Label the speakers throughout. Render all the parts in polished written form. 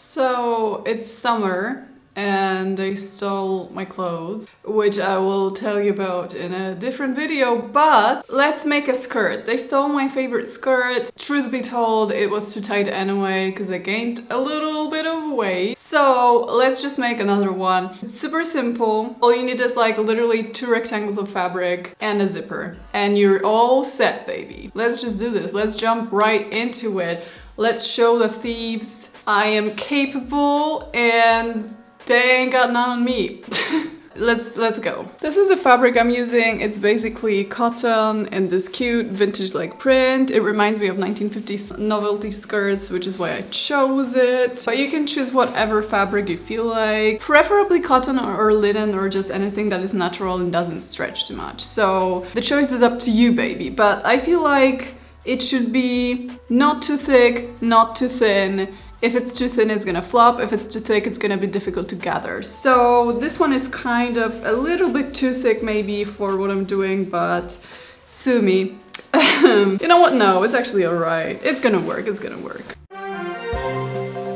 Speaker 1: So it's summer and they stole my clothes, which I will tell you about in a different video, but let's make a skirt. They stole my favorite skirt. Truth be told, it was too tight anyway because I gained a little bit of weight. So let's just make another one. It's super simple. All you need is like literally 2 rectangles of fabric and a zipper. And you're all set, baby. Let's just do this. Let's jump right into it. Let's show the thieves I am capable and they ain't got none on me. Let's go. This is the fabric I'm using. It's basically cotton in this cute vintage like print. It reminds me of 1950s novelty skirts, which is why I chose it. But you can choose whatever fabric you feel like. Preferably cotton or linen or just anything that is natural and doesn't stretch too much. So the choice is up to you, baby. But I feel like it should be not too thick, not too thin. If it's too thin, it's gonna flop. If it's too thick, it's gonna be difficult to gather. So this one is kind of a little bit too thick maybe for what I'm doing, but sue me. You know what? No, it's actually alright. It's gonna work, it's gonna work.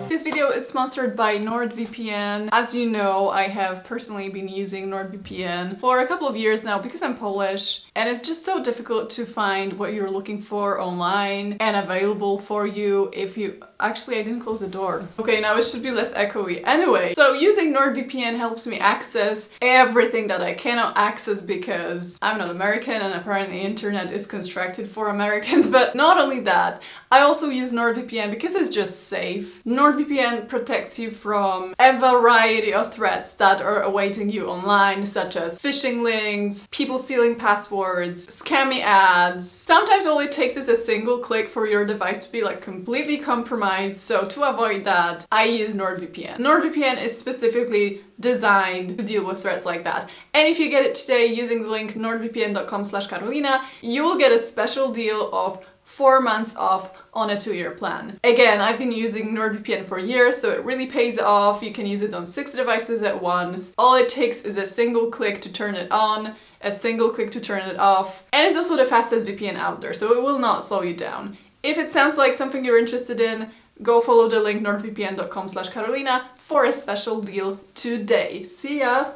Speaker 1: This video is sponsored by NordVPN. As you know, I have personally been using NordVPN for a couple of years now because I'm Polish, and it's just so difficult to find what you're looking for online and available for you if you... Actually, I didn't close the door. Okay, now it should be less echoey. Anyway, so using NordVPN helps me access everything that I cannot access because I'm not American and apparently the internet is constructed for Americans. But not only that, I also use NordVPN because it's just safe. NordVPN protects you from a variety of threats that are awaiting you online, such as phishing links, people stealing passwords, scammy ads. Sometimes all it takes is a single click for your device to be like completely compromised. So to avoid that, I use NordVPN. NordVPN is specifically designed to deal with threats like that. And if you get it today using the link nordvpn.com/Karolina, you will get a special deal of 4 months off on a 2-year plan. Again, I've been using NordVPN for years, so it really pays off. You can use it on 6 devices at once. All it takes is a single click to turn it on, a single click to turn it off, and it's also the fastest VPN out there, so it will not slow you down. If it sounds like something you're interested in, go follow the link nordvpn.com/Karolina for a special deal today. See ya!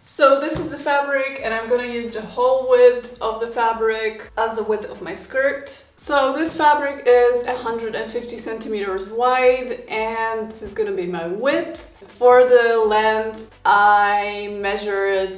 Speaker 1: So this is the fabric and I'm gonna use the whole width of the fabric as the width of my skirt. So this fabric is 150 centimeters wide and this is gonna be my width. For the length, I measured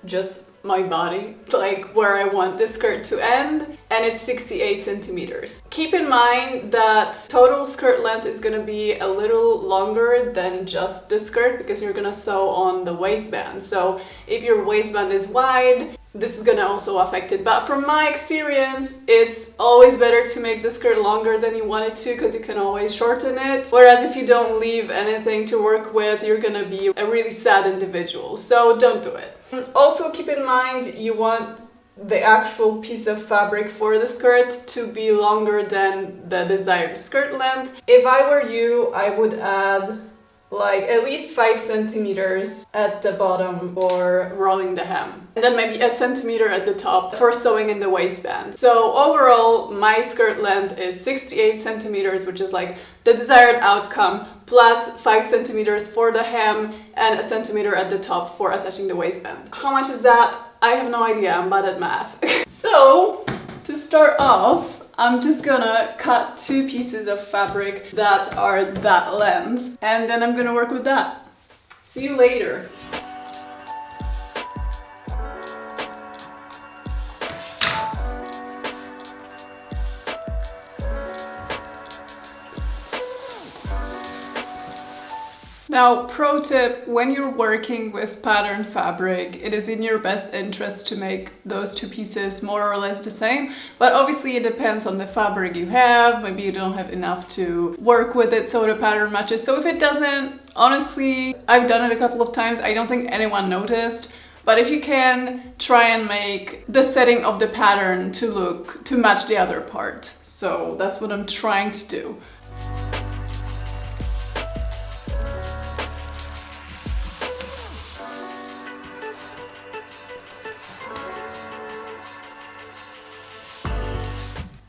Speaker 1: just my body, like where I want this skirt to end, and it's 68 centimeters. Keep in mind that total skirt length is gonna be a little longer than just the skirt because you're gonna sew on the waistband. So if your waistband is wide, this is gonna also affect it. But from my experience, it's always better to make the skirt longer than you want it to because you can always shorten it. Whereas if you don't leave anything to work with, you're gonna be a really sad individual. So don't do it. Also keep in mind you want the actual piece of fabric for the skirt to be longer than the desired skirt length. If I were you, I would add like at least 5 centimeters at the bottom for rolling the hem. And then maybe a centimeter at the top for sewing in the waistband. So overall, my skirt length is 68 centimeters, which is like the desired outcome, plus 5 centimeters for the hem and a centimeter at the top for attaching the waistband. How much is that? I have no idea, I'm bad at math. So, to start off, I'm just gonna cut 2 pieces of fabric that are that length, and then I'm gonna work with that. See you later. Now, pro tip, when you're working with patterned fabric, it is in your best interest to make those 2 pieces more or less the same, but obviously it depends on the fabric you have. Maybe you don't have enough to work with it so the pattern matches. So if it doesn't, honestly, I've done it a couple of times, I don't think anyone noticed. But if you can, try and make the setting of the pattern to match the other part. So that's what I'm trying to do.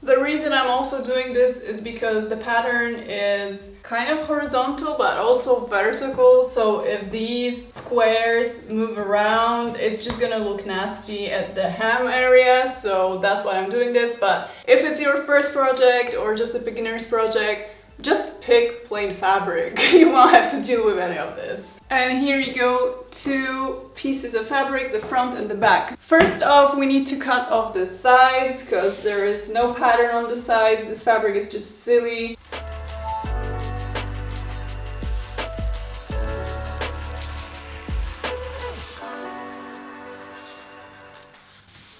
Speaker 1: The reason I'm also doing this is because the pattern is kind of horizontal but also vertical, so if these squares move around, it's just gonna look nasty at the hem area, so that's why I'm doing this. But if it's your first project or just a beginner's project, just pick plain fabric. You won't have to deal with any of this. And here you go, 2 pieces of fabric, the front and the back. First off, we need to cut off the sides because there is no pattern on the sides. This fabric is just silly.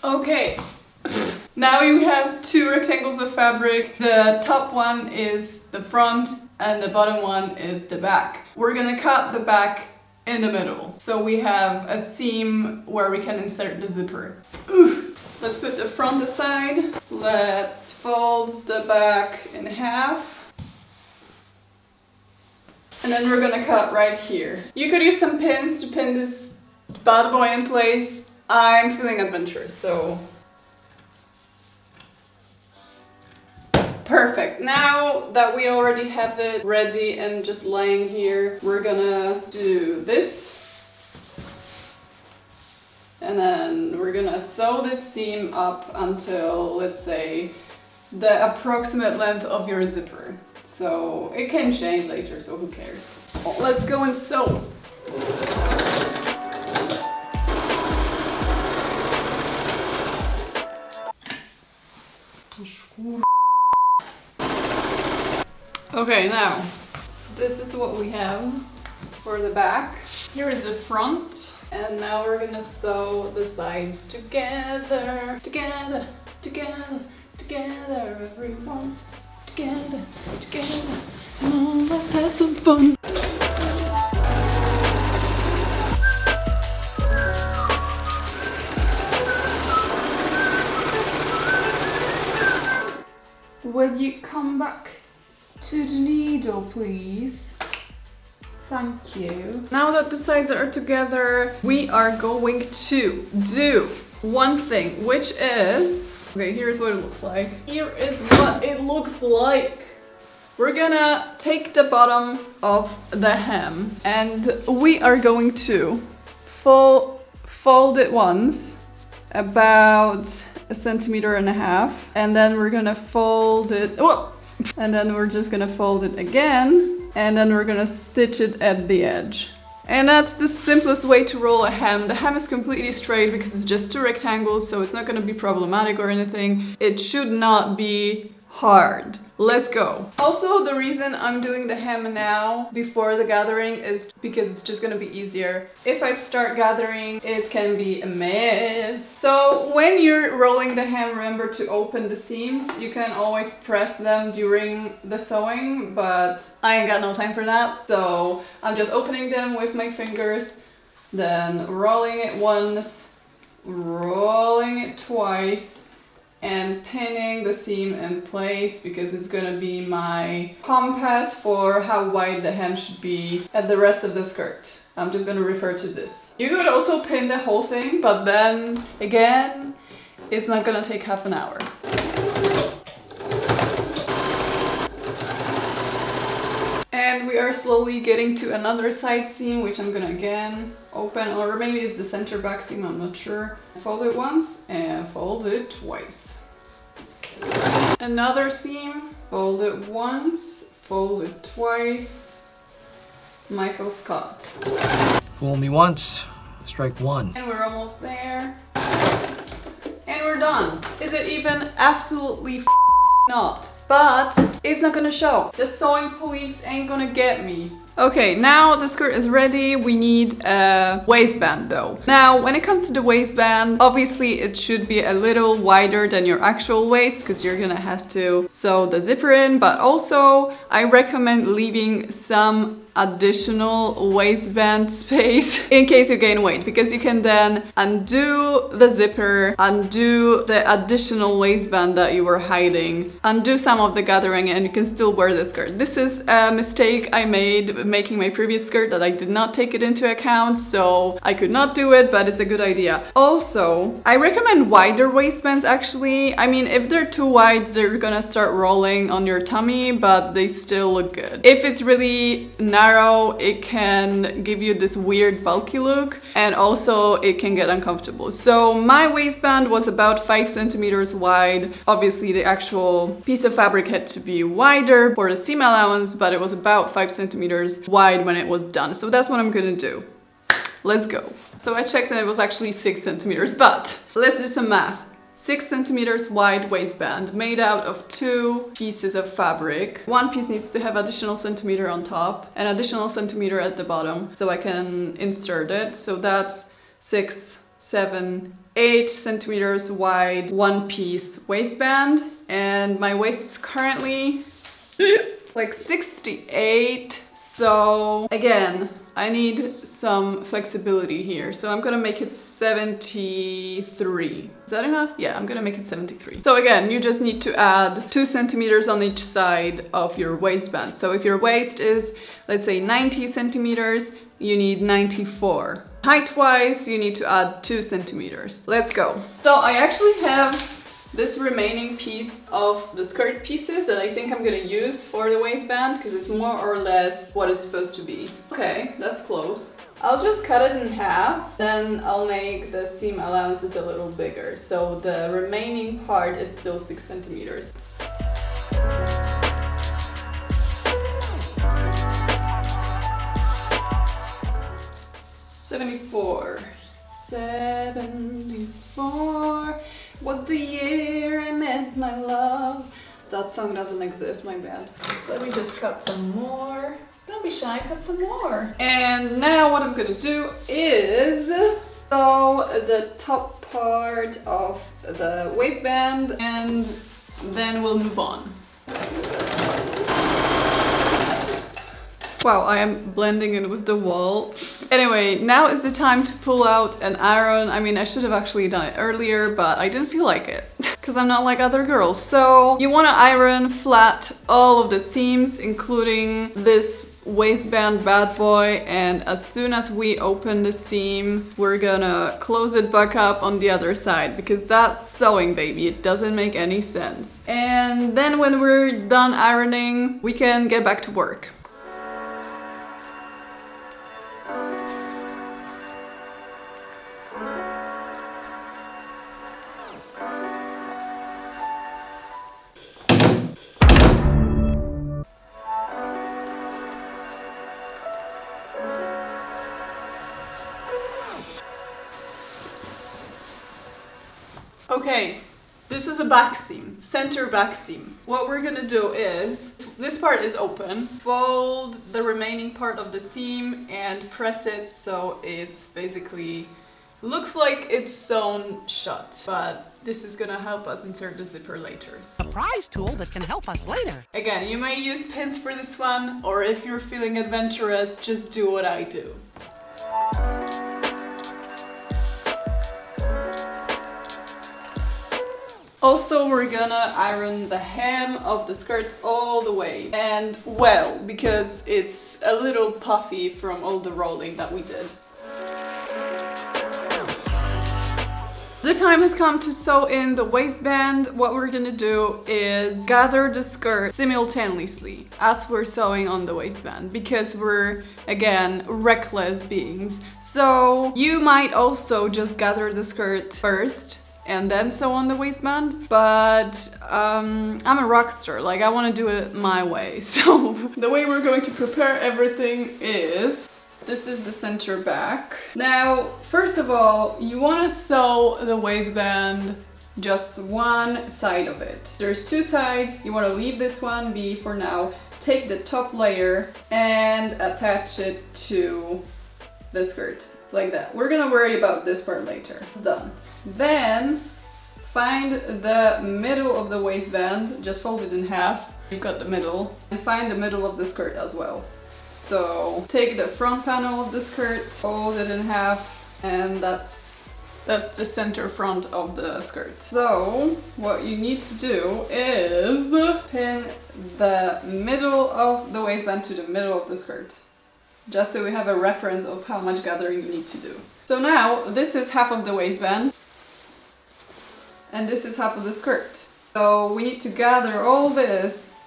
Speaker 1: Okay. Now you have 2 rectangles of fabric. The top one is the front and the bottom one is the back. We're gonna cut the back in the middle. So we have a seam where we can insert the zipper. Let's put the front aside. Let's fold the back in half. And then we're gonna cut right here. You could use some pins to pin this bad boy in place. I'm feeling adventurous, so perfect. Now that we already have it ready and just laying here, we're gonna do this. And then we're gonna sew this seam up until, let's say, the approximate length of your zipper. So it can change later, so who cares? Let's go and sew. Okay, now this is what we have for the back. Here is the front, and now we're gonna sew the sides together, together, together, together, everyone, together, together. Come on, let's have some fun. Will you come back to the needle, please? Thank you. Now that the sides are together, we are going to do one thing, which is... Okay, here's what it looks like. Here is what it looks like. We're gonna take the bottom of the hem and we are going to fold it once, about 1.5 centimeters, and then we're gonna fold it, whoa! And then we're just gonna fold it again, and then we're gonna stitch it at the edge. And that's the simplest way to roll a hem. The hem is completely straight because it's just 2 rectangles, so it's not gonna be problematic or anything. It should not be hard. Let's go. Also, the reason I'm doing the hem now before the gathering is because it's just gonna be easier. If I start gathering, it can be a mess. So when you're rolling the hem, remember to open the seams. You can always press them during the sewing, but I ain't got no time for that. So I'm just opening them with my fingers, then rolling it once, rolling it twice, and pinning the seam in place because it's gonna be my compass for how wide the hem should be at the rest of the skirt. I'm just gonna refer to this. You could also pin the whole thing, but then again, it's not gonna take half an hour. And we are slowly getting to another side seam, which I'm gonna again open, or maybe it's the center back seam, I'm not sure. Fold it once and fold it twice. Another seam, fold it once, fold it twice. Michael Scott.
Speaker 2: Fool me once, strike one.
Speaker 1: And we're almost there. And we're done. Is it even? Absolutely not. But it's not gonna show. The sewing police ain't gonna get me. Okay, now the skirt is ready. We need a waistband though. Now, when it comes to the waistband, obviously it should be a little wider than your actual waist because you're gonna have to sew the zipper in, but also I recommend leaving some additional waistband space in case you gain weight, because you can then undo the zipper, undo the additional waistband that you were hiding, undo some of the gathering, and you can still wear the skirt. This is a mistake I made making my previous skirt that I did not take it into account, so I could not do it, but it's a good idea. Also, I recommend wider waistbands actually. I mean, if they're too wide, they're gonna start rolling on your tummy, but they still look good. If it's really narrow, it can give you this weird bulky look, and also it can get uncomfortable. So my waistband was about 5 centimeters wide. Obviously the actual piece of fabric had to be wider for the seam allowance, but it was about 5 centimeters wide when it was done. So that's what I'm gonna do. Let's go. So I checked and it was actually 6 centimeters, but let's do some math. 6 centimeters wide waistband made out of 2 pieces of fabric. One piece needs to have additional centimeter on top and additional centimeter at the bottom so I can insert it. So that's 6, 7, 8 centimeters wide, 1 piece waistband. And my waist is currently like 68. So again, I need some flexibility here. So I'm gonna make it 73. Is that enough? Yeah, I'm gonna make it 73. So again, you just need to add 2 centimeters on each side of your waistband. So if your waist is, let's say 90 centimeters, you need 94. Height-wise, you need to add 2 centimeters. Let's go. So I actually have this remaining piece of the skirt pieces that I think I'm gonna use for the waistband because it's more or less what it's supposed to be. Okay, that's close. I'll just cut it in half, then I'll make the seam allowances a little bigger. So the remaining part is still 6 centimeters. '74 was the year I met my love. That song doesn't exist, my bad. Let me just cut some more. Don't be shy, cut some more. And now what I'm gonna do is sew the top part of the waistband and then we'll move on. Wow, I am blending in with the wall. Anyway, now is the time to pull out an iron. I mean, I should have actually done it earlier, but I didn't feel like it because I'm not like other girls. So you want to iron flat all of the seams, including this waistband bad boy. And as soon as we open the seam, we're gonna close it back up on the other side because that's sewing, baby. It doesn't make any sense. And then when we're done ironing, we can get back to work. Okay, this is a back seam, center back seam. What we're gonna do is, this part is open, fold the remaining part of the seam and press it so it's basically, looks like it's sewn shut, but this is gonna help us insert the zipper later.
Speaker 3: Surprise tool that can help us later.
Speaker 1: Again, you may use pins for this one, or if you're feeling adventurous, just do what I do. Also, we're gonna iron the hem of the skirt all the way and well, because it's a little puffy from all the rolling that we did. The time has come to sew in the waistband. What we're gonna do is gather the skirt simultaneously as we're sewing on the waistband because we're, again, reckless beings. So you might also just gather the skirt first and then sew on the waistband, but I'm a rock star, like I want to do it my way. So the way we're going to prepare everything is, this is the center back. Now, first of all, you want to sew the waistband just one side of it. There's 2 sides, you want to leave this one be for now. Take the top layer and attach it to the skirt, like that. We're gonna worry about this part later. Done. Then find the middle of the waistband, just fold it in half. You've got the middle, and find the middle of the skirt as well. So take the front panel of the skirt, fold it in half, and that's the center front of the skirt. So what you need to do is pin the middle of the waistband to the middle of the skirt. just so we have a reference of how much gathering you need to do. So now this is half of the waistband and this is half of the skirt. So we need to gather all this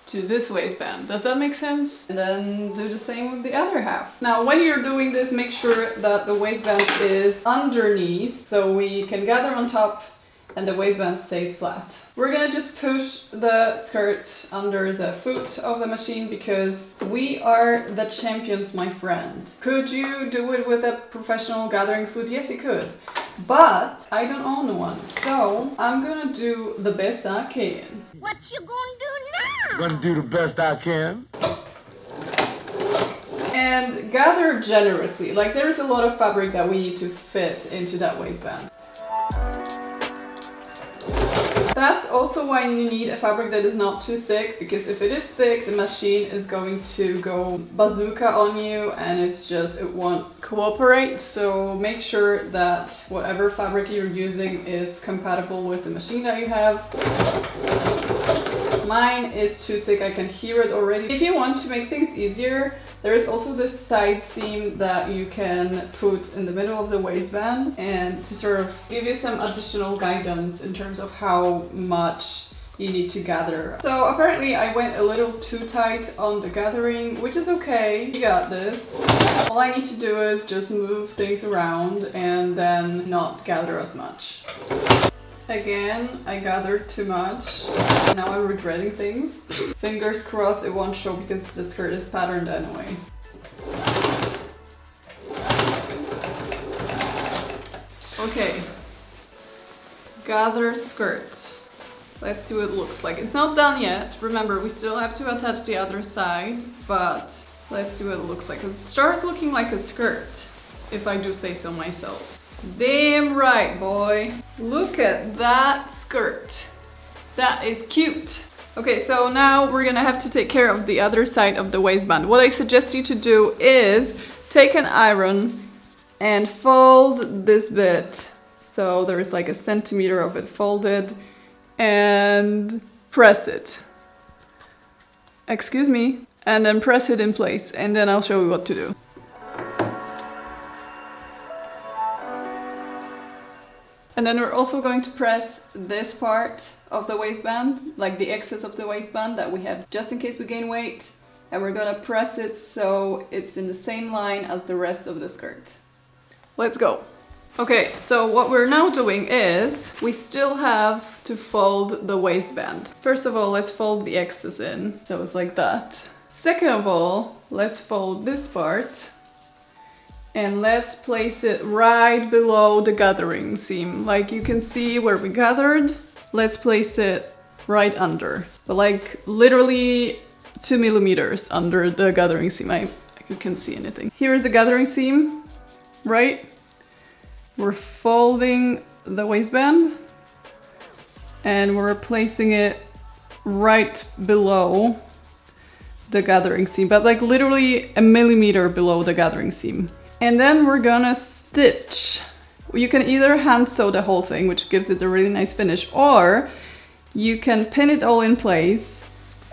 Speaker 1: to this waistband. Does that make sense? And then do the same with the other half. Now when you're doing this, make sure that the waistband is underneath so we can gather on top and the waistband stays flat. We're gonna just push the skirt under the foot of the machine because we are the champions, my friend. Could you do it with a professional gathering foot? Yes, you could. But I don't own one, so I'm gonna do the best I can.
Speaker 4: What you gonna do now?
Speaker 5: Gonna do the best I can.
Speaker 1: And gather generously. Like there's a lot of fabric that we need to fit into that waistband. That's also why you need a fabric that is not too thick, because if it is thick, the machine is going to go bazooka on you and it won't cooperate. So make sure that whatever fabric you're using is compatible with the machine that you have. Mine is too thick, I can hear it already. If you want to make things easier, there is also this side seam that you can put in the middle of the waistband and to sort of give you some additional guidance in terms of how much you need to gather. So apparently I went a little too tight on the gathering, which is okay. You got this. All I need to do is just move things around and then not gather as much. Again, I gathered too much. Now I'm regretting things. Fingers crossed it won't show because the skirt is patterned anyway. Okay. Gathered skirt. Let's see what it looks like. It's not done yet. Remember, we still have to attach the other side, but let's see what it looks like. 'Cause it starts looking like a skirt, if I do say so myself. Damn right, boy. Look at that skirt. That is cute. Okay, so now we're gonna have to take care of the other side of the waistband. What I suggest you to do is take an iron and fold this bit. So there's like a centimeter of it folded and press it. Excuse me. And then press it in place and then I'll show you what to do. And then we're also going to press this part of the waistband, like the excess of the waistband that we have just in case we gain weight. And we're gonna press it so it's in the same line as the rest of the skirt. Let's go. Okay, so what we're now doing is we still have to fold the waistband. First of all, let's fold the excess in, so it's like that. Second of all, let's fold this part. And let's place it right below the gathering seam. Like you can see where we gathered, let's place it right under. But like literally 2 millimeters under the gathering seam. You can't see anything. Here is the gathering seam, right? We're folding the waistband and we're placing it right below the gathering seam, but like literally a millimeter below the gathering seam. And then we're gonna stitch. You can either hand sew the whole thing, which gives it a really nice finish, or you can pin it all in place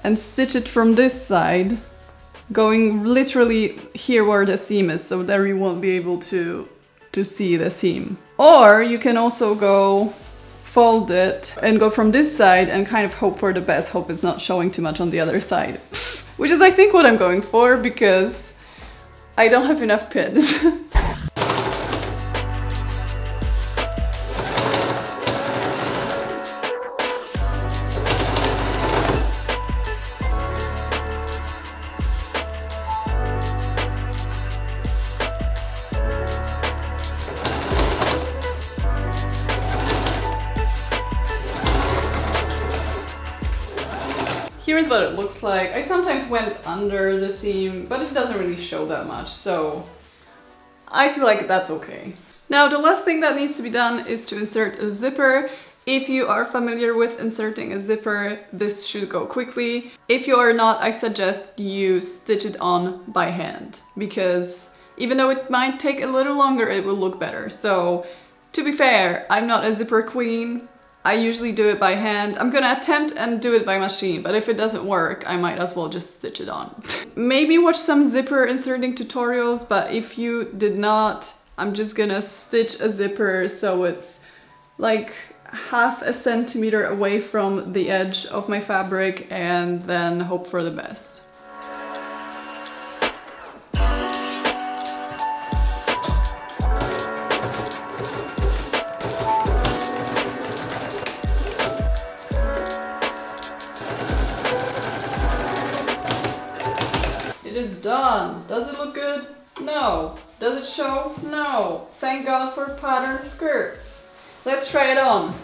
Speaker 1: and stitch it from this side, going literally here where the seam is, so there you won't be able to see the seam. Or you can also go fold it and go from this side and kind of hope for the best, hope it's not showing too much on the other side. Which is I think what I'm going for because I don't have enough pins. Here's what it looks like. I sometimes went under the seam, but it doesn't really show that much, so I feel like that's okay. Now, the last thing that needs to be done is to insert a zipper. If you are familiar with inserting a zipper, this should go quickly. If you are not, I suggest you stitch it on by hand, because even though it might take a little longer, it will look better. So, to be fair, I'm not a zipper queen. I usually do it by hand. I'm gonna attempt and do it by machine, but if it doesn't work, I might as well just stitch it on. Maybe watch some zipper inserting tutorials, but if you did not, I'm just gonna stitch a zipper so it's like half a centimeter away from the edge of my fabric and then hope for the best. It is done. Does it look good? No. Does it show? No. Thank God for patterned skirts. Let's try it on.